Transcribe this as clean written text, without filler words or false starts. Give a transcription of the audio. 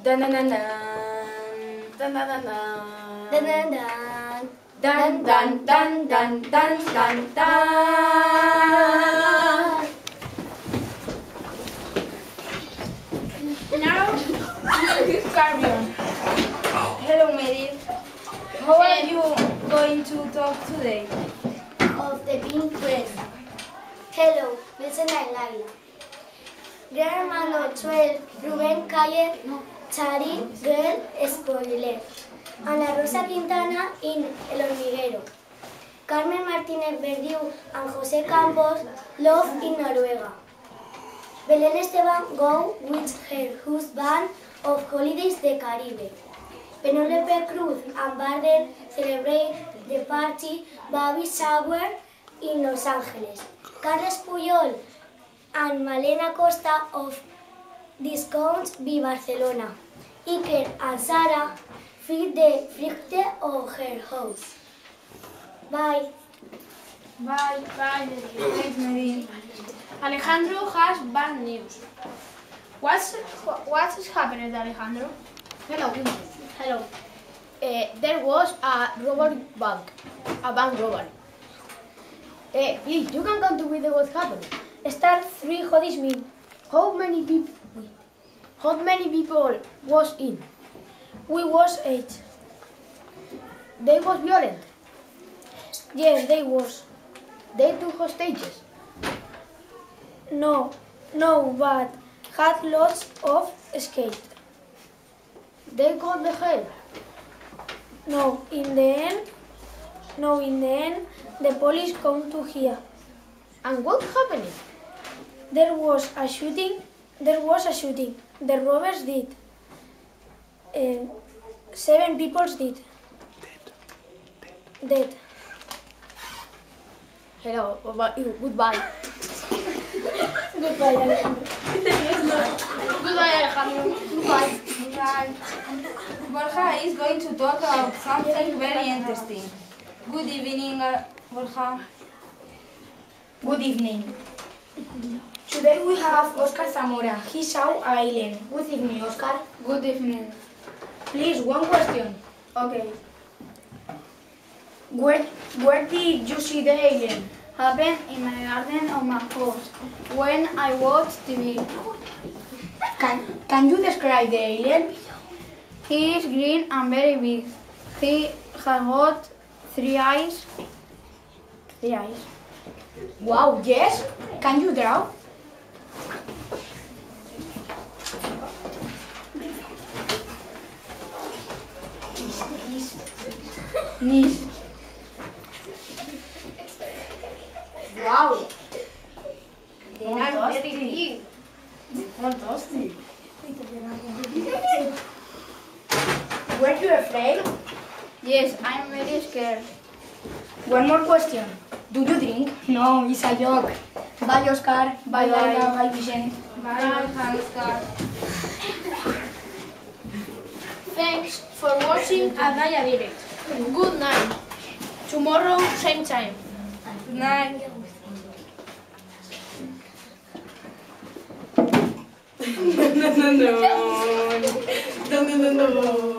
Dun dun dun dun. Dun dun dun dun. Dun dun dun. Dun dun dun dun dun dun. Now, carry on. Hello, Meredith. How are you going to talk today? Of the pink dress. Hello, listen and Laila. Gran hermano 12, Rubén Calle, Chari, Girl, Spoiler. Ana Rosa Quintana in El Hormiguero. Carmen Martínez Verdiu and José Campos, Love in Noruega. Belén Esteban go with her husband of Holidays de Caribe. Penelope Cruz and Barden celebrate the party baby shower in Los Angeles. Carles Puyol and Malena Costa of Discounts Be Barcelona. Iker and Sara feed the fricte of her house. Bye. Bye. Bye. Thanks, Meredith. Alejandro has bad news. What's happened, Alejandro? Hello. There was a bank robbery. Please, you can come to me what happened. Start 3 Hodis mean. How many people was in? We was 8. They was violent. Yes, they was. They took hostages. No, but had lots of escaped. They got the help. No, in the end, the police come to here. And what happened? There was a shooting. The robbers did. 7 people did. Dead. Hello, goodbye. Goodbye, Alejandro. Goodbye, Alejandro. Goodbye. Borja is going to talk about something very interesting. Good evening, Borja. Good evening. Today we have Oscar Zamora. He saw an alien. Good evening, Oscar. Good evening. Please, one question. Okay. Where did you see the alien? Happened in my garden of my house when I watched TV. Can you describe the alien? He is green and very big. He has got 3 eyes. 3 eyes. Wow, yes. Can you draw? Knees. Wow. They are very big. Fantastic. Were you afraid? Yes, I am very scared. One more question. Do you drink? No, it's a joke. Bye, Oscar. Bye, Laila. Bye, Vicente. Bye, Oscar. Thanks for watching Adaya Direct. Good night. Tomorrow, same time. Good night. No.